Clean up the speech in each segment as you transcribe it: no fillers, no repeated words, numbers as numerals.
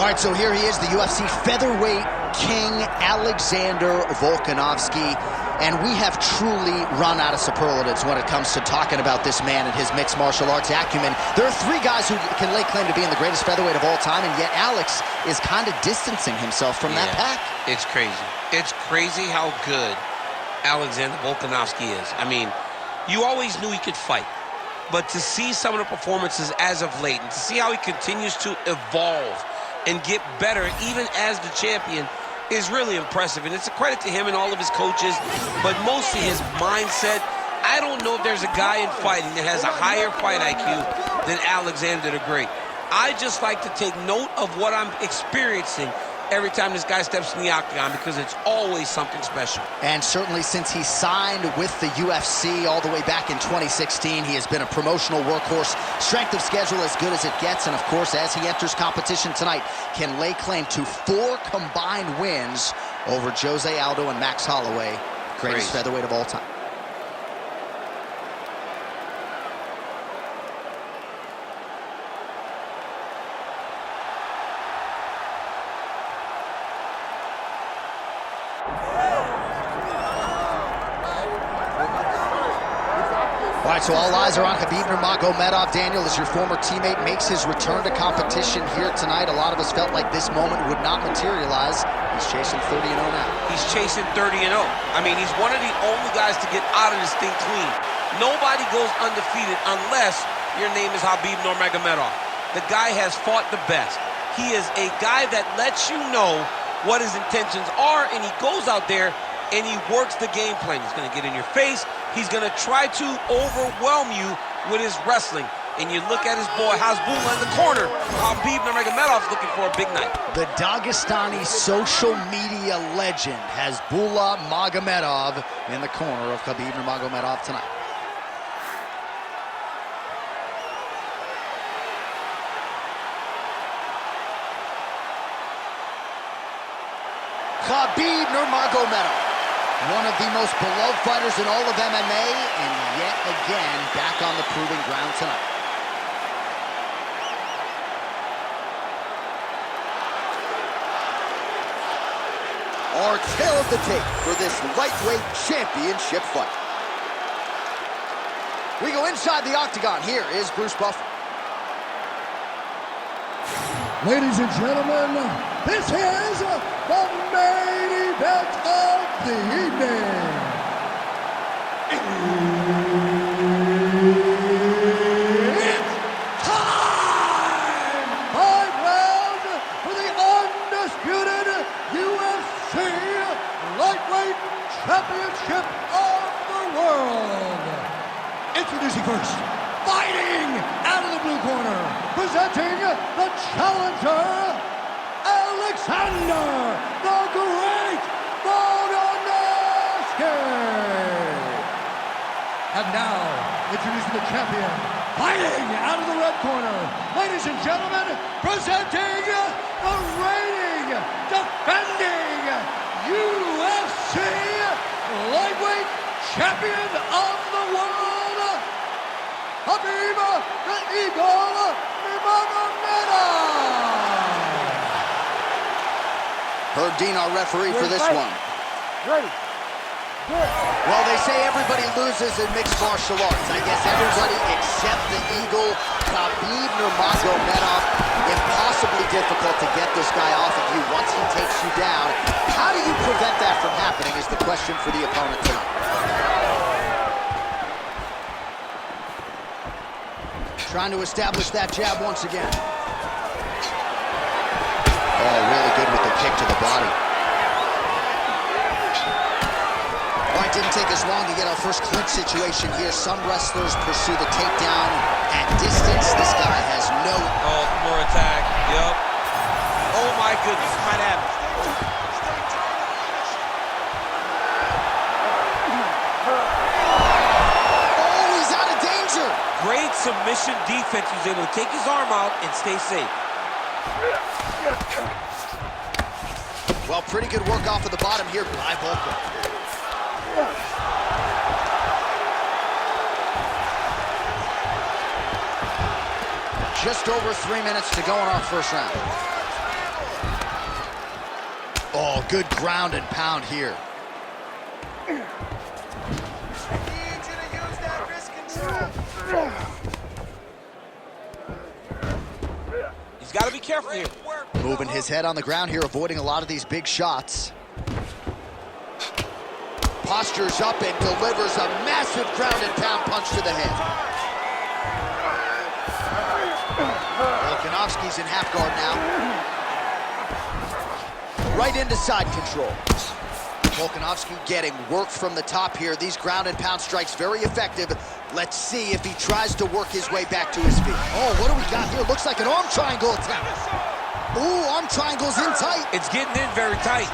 right, so here he is, the UFC featherweight king, Alexander Volkanovski. And we have truly run out of superlatives when it comes to talking about this man and his mixed martial arts acumen. There are three guys who can lay claim to being the greatest featherweight of all time, and yet Alex is kind of distancing himself from that pack. It's crazy. It's crazy how good Alexander Volkanovski is. I mean, you always knew he could fight. But to see some of the performances as of late, and to see how he continues to evolve and get better even as the champion, is really impressive. And it's a credit to him and all of his coaches, but mostly his mindset. I don't know if there's a guy in fighting that has a higher fight IQ than Alexander the Great. I just like to take note of what I'm experiencing every time this guy steps in the octagon, because it's always something special. And certainly since he signed with the UFC all the way back in 2016, he has been a promotional workhorse, strength of schedule as good as it gets, and of course, as he enters competition tonight, can lay claim to 4 combined wins over Jose Aldo and Max Holloway, greatest featherweight of all time. All right, so all eyes are on Khabib Nurmagomedov. Daniel, as your former teammate makes his return to competition here tonight, a lot of us felt like this moment would not materialize. He's chasing 30-0 now. He's chasing 30-0. I mean, he's one of the only guys to get out of this thing clean. Nobody goes undefeated unless your name is Khabib Nurmagomedov. The guy has fought the best. He is a guy that lets you know what his intentions are, and he goes out there and he works the game plan. He's going to get in your face. He's going to try to overwhelm you with his wrestling. And you look at his boy Hasbulla in the corner. Khabib Nurmagomedov's looking for a big night. The Dagestani social media legend Hasbulla Magomedov in the corner of Khabib Nurmagomedov tonight. Khabib Nurmagomedov, one of the most beloved fighters in all of MMA, and yet again back on the proving ground tonight. Our tale of the tape for this lightweight championship fight. We go inside the octagon. Here is Bruce Buffer. Ladies and gentlemen, this is the main event of the evening. It's time! 5 rounds for the undisputed UFC Lightweight Championship of the world. Introducing first, fighting out of the blue corner, presenting the challenger, Alexander the Great Volkanovski. And now, introducing the champion, fighting out of the red corner, ladies and gentlemen, presenting the reigning, defending UFC Lightweight Champion of the world, Khabib the Eagle Nurmagomedov. Herb Dean, our referee for this one. Ready. Good. Well, they say everybody loses in mixed martial arts. I guess everybody except the Eagle, Khabib Nurmagomedov. Impossibly difficult to get this guy off of you once he takes you down. How do you prevent that from happening is the question for the opponent tonight. Trying to establish that jab once again. Oh, really good with the kick to the body. All right, didn't take us long to get our first clinch situation here. Some wrestlers pursue the takedown at distance. This guy has no... Oh, more attack. Yup. Oh, my goodness. Might have it. Great submission defense. He was able to take his arm out and stay safe. Well, pretty good work off of the bottom here by Volka. Just over 3 minutes to go in our first round. Oh, good ground and pound here. He's got to be careful here. Moving his head on the ground here, avoiding a lot of these big shots. Postures up and delivers a massive ground and pound punch to the head. Volkanovski's in half guard now. Right into side control. Volkanovski getting work from the top here. These ground and pound strikes very effective. Let's see if he tries to work his way back to his feet. Oh, what do we got here? Looks like an arm triangle attempt. Ooh, arm triangle's in tight. It's getting in very tight.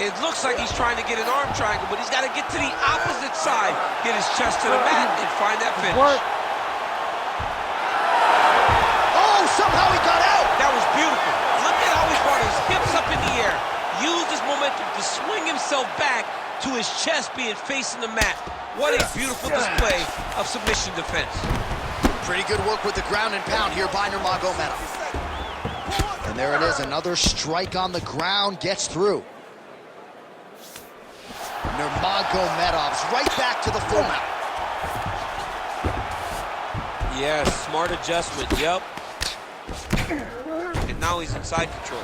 It looks like he's trying to get an arm triangle, but he's got to get to the opposite side, get his chest to the mat, and find that finish. Oh, somehow he got out. That was beautiful. Look at how he brought his hips up in the air, used his momentum to swing himself back to his chest being facing the mat. What a beautiful display of submission defense. Pretty good work with the ground and pound here by Nurmagomedov. And there it is, another strike on the ground gets through. Nurmagomedov's right back to the full mount. Yes, smart adjustment, yep. And now he's in side control.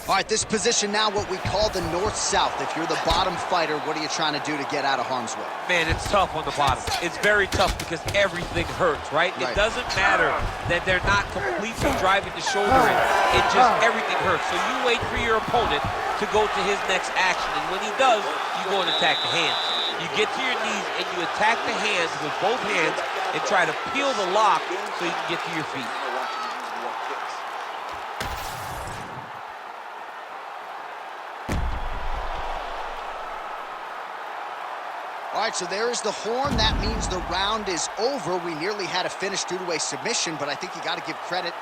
All right, this position now what we call the north-south. If you're the bottom fighter, what are you trying to do to get out of harm's way? Man, it's tough on the bottom. It's very tough because everything hurts, right? It doesn't matter that they're not completely driving the shoulder in. It just, everything hurts. So you wait for your opponent to go to his next action. And when he does, you go and attack the hands. You get to your knees and you attack the hands with both hands and try to peel the lock so you can get to your feet. All right, so there is the horn. That means the round is over. We nearly had a finish due to a submission, but I think you got to give credit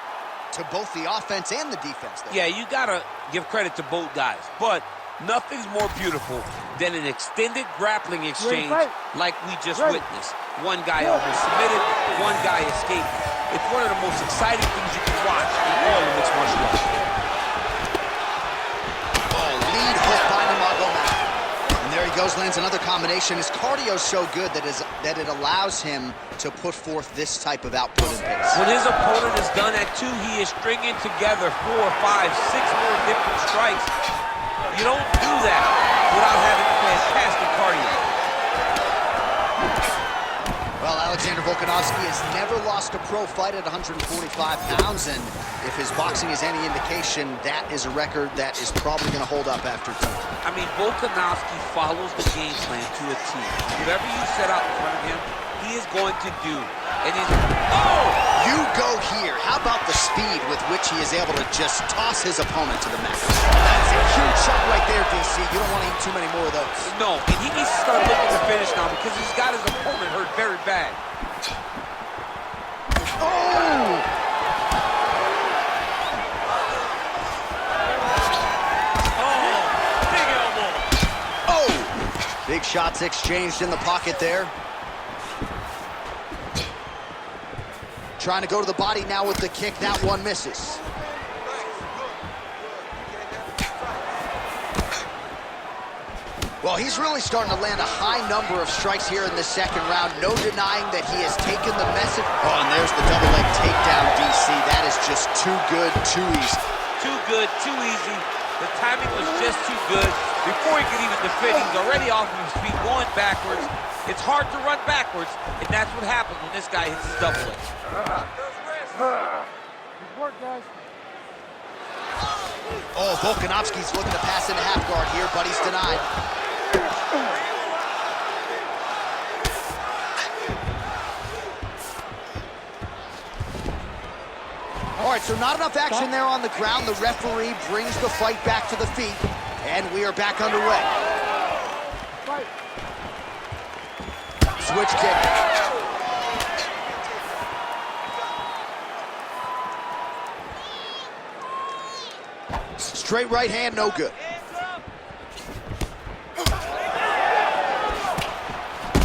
to both the offense and the defense there. Yeah, you got to give credit to both guys, but nothing's more beautiful than an extended grappling exchange like we just witnessed. One guy almost submitted, one guy escaped. It's one of the most exciting things you can watch in all of mixed martial arts. Oh, lead hook by Nurmagomedov. There he goes, lands another combination. His cardio's so good that it allows him to put forth this type of output and pace. When his opponent is done at 2, he is stringing together 4, 5, 6 more different strikes. You don't do that without having fantastic cardio. Well, Alexander Volkanovski has never lost a pro fight at 145 pounds, and if his boxing is any indication, that is a record that is probably going to hold up after 2. I mean, Volkanovski follows the game plan to a T. Whatever you set out in front of him, he is going to do. And he's, oh! You go here. How about the speed with which he is able to just toss his opponent to the mat? That's a huge shot right there, DC. You don't want to eat too many more of those. No, and he needs to start looking to finish now because he's got his opponent hurt very bad. Oh! Big shots exchanged in the pocket there. Trying to go to the body now with the kick. That one misses. Well, he's really starting to land a high number of strikes here in the second round. No denying that he has taken the message. Oh, and there's the double leg takedown, DC. That is just too good, too easy. Too good, too easy. The timing was just too good. Before he could even defend, he's already off of his feet, going backwards. It's hard to run backwards, and that's what happens when this guy hits his double leg. Good work, guys. Oh, Volkanovski's looking to pass into half guard here, but he's denied. All right, so not enough action there on the ground. The referee brings the fight back to the feet, and we are back underway. Switch kick. Straight right hand, no good.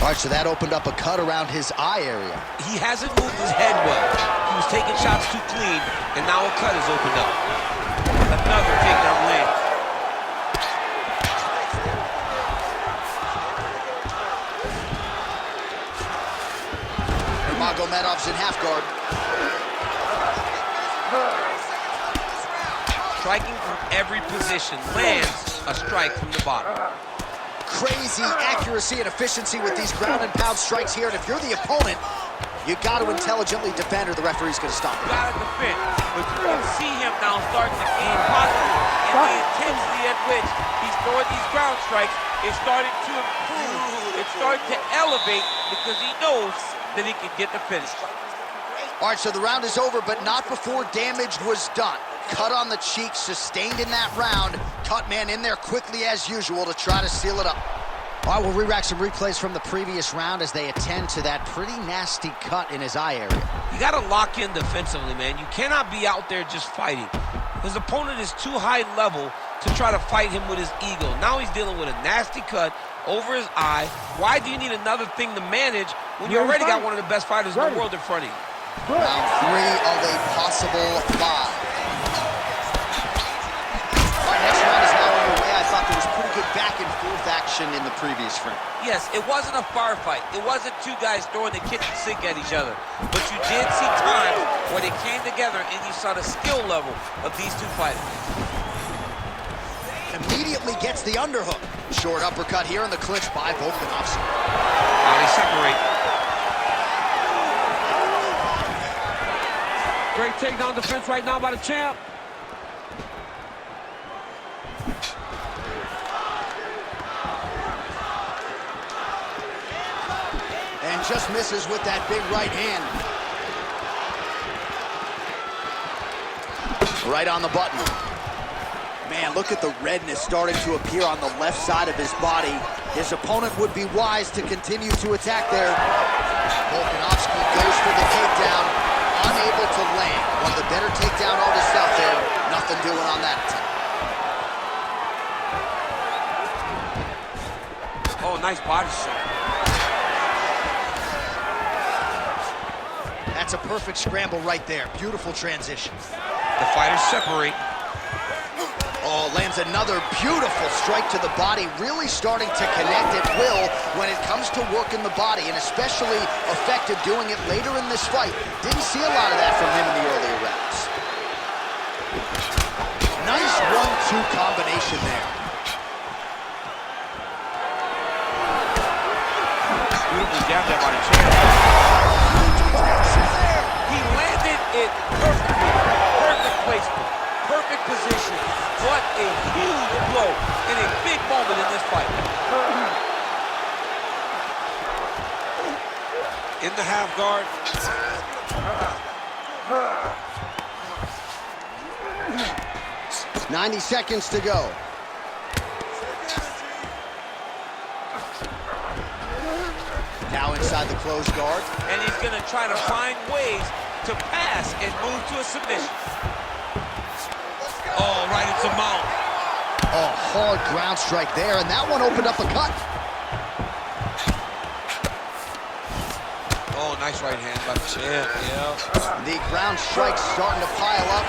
All right, so that opened up a cut around his eye area. He hasn't moved his head well. He was taking shots too clean, and now a cut has opened up. Another takedown land. Nurmagomedov's in half guard. Striking from every position, lands a strike from the bottom. Crazy accuracy and efficiency with these ground and pound strikes here, and if you're the opponent, you got to intelligently defend or the referee's going to stop it. Got to defend, but you can see him now starting to gain posture, and the intensity at which he's throwing these ground strikes is starting to improve. It's starting to elevate because he knows that he can get the finish. All right, so the round is over, but not before damage was done. Cut on the cheek, sustained in that round. Cut man in there quickly as usual to try to seal it up. All right, we'll re-rack some replays from the previous round as they attend to that pretty nasty cut in his eye area. You got to lock in defensively, man. You cannot be out there just fighting. His opponent is too high level to try to fight him with his ego. Now he's dealing with a nasty cut over his eye. Why do you need another thing to manage when you already got one of the best fighters in the world in front of you? Round 3 of a possible 5. Next round is now underway. I thought there was pretty good back and forth action in the previous frame. Yes, it wasn't a firefight. It wasn't two guys throwing the kitchen sink at each other. But you did see times where they came together and you saw the skill level of these two fighters. Immediately gets the underhook. Short uppercut here in the clinch by Volkanovski. Now they separate. Great takedown defense right now by the champ. And just misses with that big right hand. Right on the button. Man, look at the redness starting to appear on the left side of his body. His opponent would be wise to continue to attack there. Volkanovski goes for the takedown, unable to land. One of the better takedown artists out there. Nothing doing on that attempt. Oh, nice body shot. That's a perfect scramble right there. Beautiful transition. The fighters separate. Oh, lands another beautiful strike to the body, really starting to connect at will when it comes to working the body, and especially effective doing it later in this fight. Didn't see a lot of that from him in the earlier rounds. Nice 1-2 combination there. Beautiful jab there by the champ. He landed it perfectly. Perfect placement. Perfect position. What a huge blow in a big moment in this fight. In the half guard. 90 seconds to go. Now inside the closed guard. And he's going to try to find ways to pass and move to a submission. Oh, right into mount. Oh, hard ground strike there, and that one opened up a cut. Oh, nice right hand by the champ, yeah. The ground strike's starting to pile up.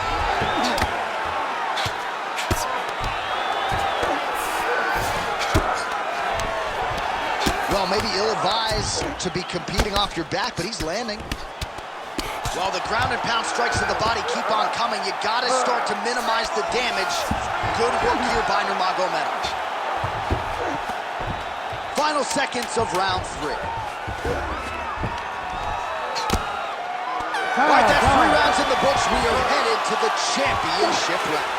Well, maybe ill-advised to be competing off your back, but he's landing. Well, the ground and pound strikes to the body keep on coming. You gotta start to minimize the damage. Good work here by Nurmagomedov. Final seconds of round 3. All right, that's 3 rounds in the books. We are headed to the championship rounds.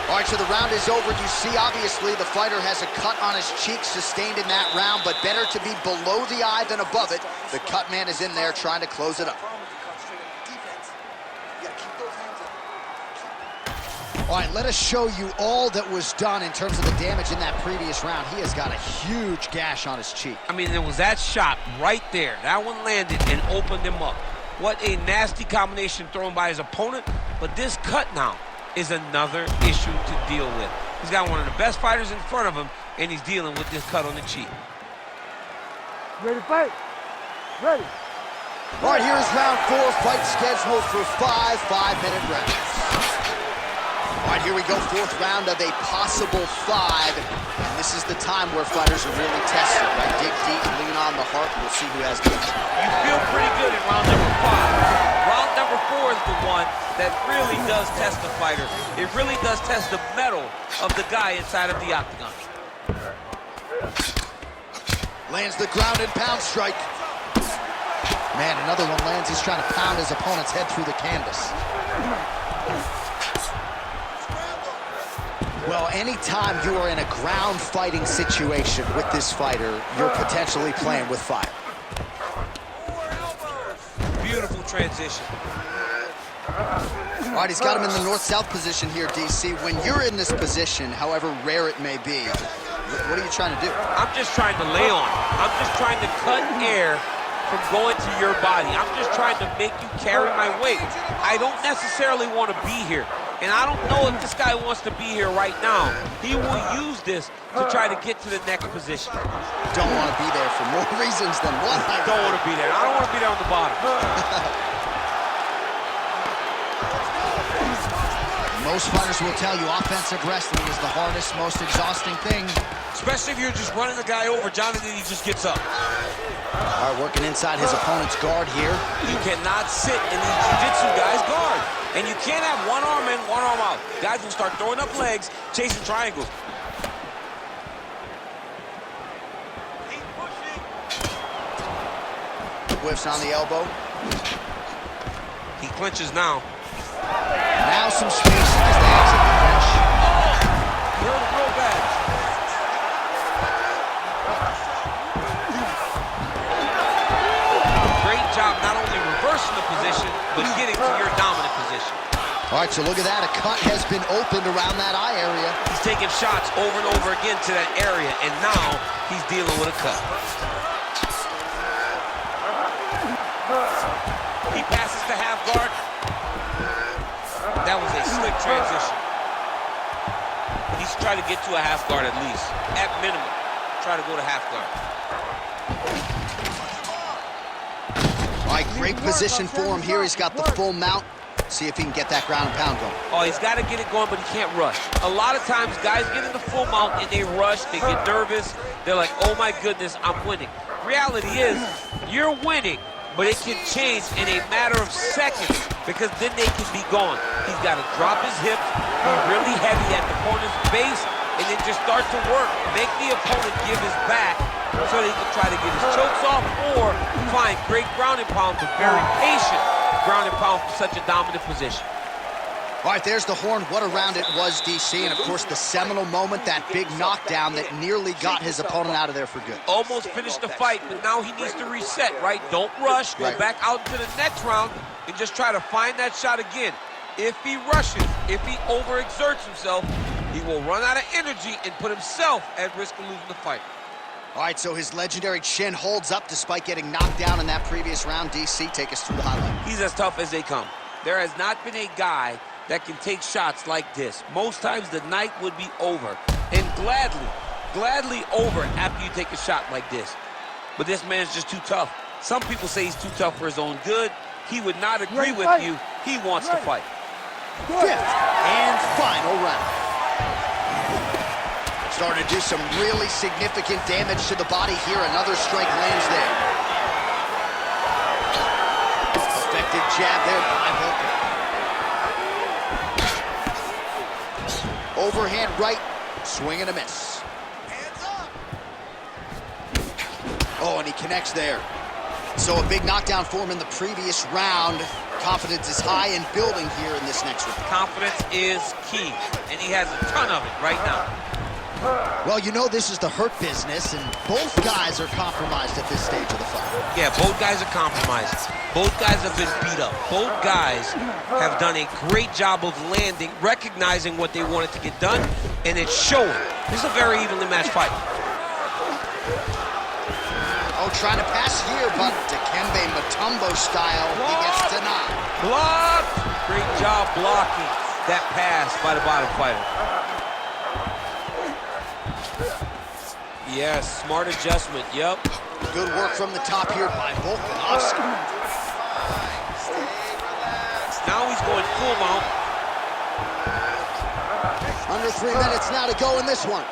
All right, so the round is over. You see, obviously, the fighter has a cut on his cheek sustained in that round, but better to be below the eye than above it. The cut man is in there trying to close it up. All right, let us show you all that was done in terms of the damage in that previous round. He has got a huge gash on his cheek. I mean, there was that shot right there. That one landed and opened him up. What a nasty combination thrown by his opponent, but this cut now is another issue to deal with. He's got one of the best fighters in front of him, and he's dealing with this cut on the cheek. Ready to fight? Ready. All right, here is round 4, fight scheduled for 5 5-minute rounds. All right, here we go, 4th round of a possible 5. And this is the time where fighters are really tested, right? Dig deep, lean on the heart, we'll see who has the edge. You feel pretty good in round number 5. Round number 4 is the one that really does test the fighter. It really does test the mettle of the guy inside of the octagon. Lands the ground and pound strike. Man, another one lands. He's trying to pound his opponent's head through the canvas. Well, anytime you are in a ground fighting situation with this fighter, you're potentially playing with fire. Beautiful transition. All right, he's got him in the north-south position here, DC. When you're in this position, however rare it may be, what are you trying to do? I'm just trying to lay on. I'm just trying to cut air from going to your body. I'm just trying to make you carry my weight. I don't necessarily want to be here. And I don't know if this guy wants to be here right now. He will use this to try to get to the next position. Don't want to be there for more reasons than one. I don't want to be there. I don't want to be there on the bottom. Most fighters will tell you offensive wrestling is the hardest, most exhausting thing. Especially if you're just running the guy over. Jonathan, he just gets up. All right, working inside his opponent's guard here. You cannot sit in these jiu-jitsu guys' guard. And you can't have one arm in, one arm out. Guys will start throwing up legs, chasing triangles. Keep pushing. Whiffs on the elbow. He clinches now. Now some space as they exit the finish. You're real bad. Great job not only reversing the position, but getting to your dominant position. All right, so look at that. A cut has been opened around that eye area. He's taking shots over and over again to that area, and now he's dealing with a cut. He passes to half guard. That was a slick transition. He's trying to get to a half guard at least. At minimum, try to go to half guard. All right, great position for him here. He's got the full mount. See if he can get that ground and pound going. Oh, he's got to get it going, but he can't rush. A lot of times, guys get in the full mount and they rush, they get nervous. They're like, oh my goodness, I'm winning. Reality is, you're winning, but it can change in a matter of seconds because then they can be gone. He's got to drop his hips, be really heavy at the opponent's base, and then just start to work. Make the opponent give his back so that he can try to get his chokes off or find great ground and pound, but very patient ground and pound from such a dominant position. All right, there's the horn. What a round it was, DC. And, of course, the seminal moment, that big knockdown that nearly got his opponent out of there for good. Almost finished the fight, but now he needs to reset, right? Don't rush. Go back out into the next round and just try to find that shot again. If he rushes, if he overexerts himself, he will run out of energy and put himself at risk of losing the fight. All right, so his legendary chin holds up despite getting knocked down in that previous round. DC, take us through the highlight. He's as tough as they come. There has not been a guy that can take shots like this. Most times the night would be over, and gladly over after you take a shot like this. But this man's just too tough. Some people say he's too tough for his own good. He would not agree with you. He wants to fight. 5th and final round. Starting to do some really significant damage to the body here. Another strike lands there. Effective jab there by Volkanovski. Overhand right, swing and a miss. Hands up. Oh, and he connects there. So a big knockdown for him in the previous round. Confidence is high and building here in this next round. Confidence is key, and he has a ton of it right now. Well, you know this is the hurt business, and both guys are compromised at this stage of the fight. Yeah, both guys are compromised. Both guys have been beat up. Both guys have done a great job of landing, recognizing what they wanted to get done, and it's showing. This is a very evenly matched fight. Oh, trying to pass here, but Dikembe Mutombo style, he gets denied. Blocked! Great job blocking that pass by the bottom fighter. Yes, smart adjustment, yep. Good work from the top here by Volkanovski. Now he's going full mount. Under 3 minutes now to go in this one.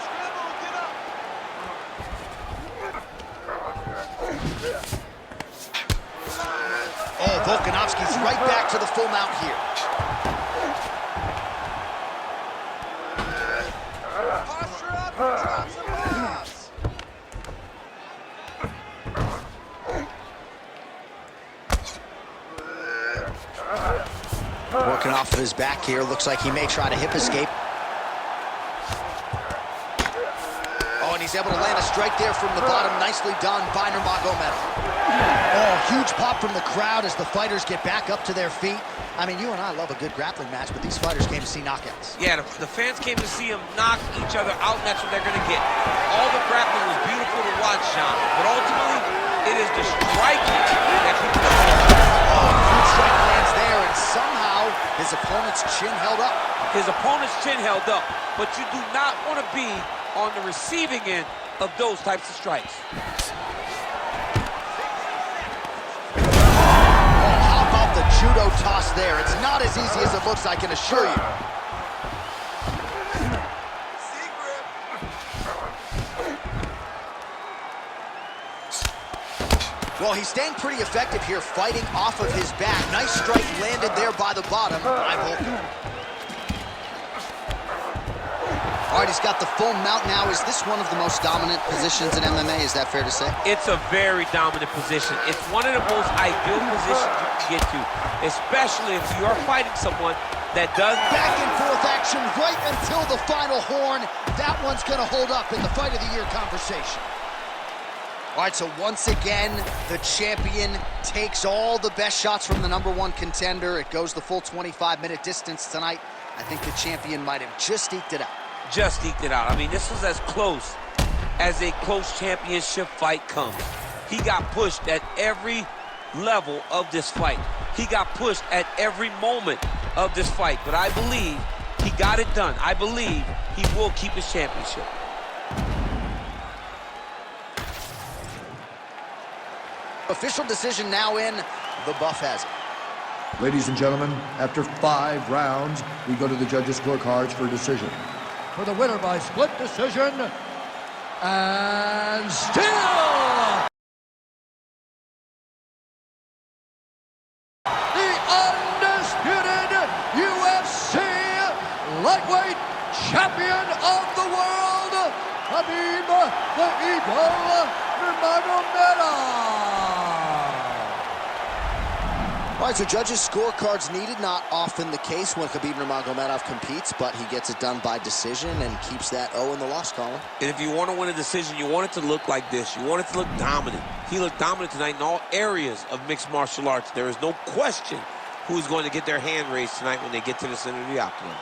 Oh, Volkanovski's right back to the full mount here. Working off of his back here. Looks like he may try to hip escape. Oh, and he's able to land a strike there from the bottom. Nicely done by Nurmagomedov. Oh, huge pop from the crowd as the fighters get back up to their feet. I mean, you and I love a good grappling match, but these fighters came to see knockouts. Yeah, the fans came to see them knock each other out, and that's what they're going to get. All the grappling was beautiful to watch, Sean, but ultimately, it is the striking that people Huge strike lands there, and somehow his opponent's chin held up. His opponent's chin held up, but you do not want to be on the receiving end of those types of strikes. The judo toss there. It's not as easy as it looks, I can assure you. Well, he's staying pretty effective here, fighting off of his back. Nice strike landed there by the bottom by Volkan. All right, he's got the full mount now. Is this one of the most dominant positions in MMA? Is that fair to say? It's a very dominant position. It's one of the most ideal positions you can get to, especially if you are fighting someone that does... Back and forth action right until the final horn. That one's going to hold up in the Fight of the Year conversation. All right, so once again, the champion takes all the best shots from the #1 contender. It goes the full 25-minute distance tonight. I think the champion might have just eked it out. Just eked it out. I mean, this was as close as a close championship fight comes. He got pushed at every level of this fight. He got pushed at every moment of this fight. But I believe he got it done. I believe he will keep his championship. Official decision now in. The buff has it. Ladies and gentlemen, after 5 rounds, we go to the judges' scorecards for a decision. For the winner by split decision, and still the undisputed UFC lightweight champion of the world, Khabib the Eagle Nurmagomedov. All right, so judges' scorecards needed. Not often the case when Khabib Nurmagomedov competes, but he gets it done by decision and keeps that O in the loss column. And if you want to win a decision, you want it to look like this. You want it to look dominant. He looked dominant tonight in all areas of mixed martial arts. There is no question who's going to get their hand raised tonight when they get to the center of the octagon.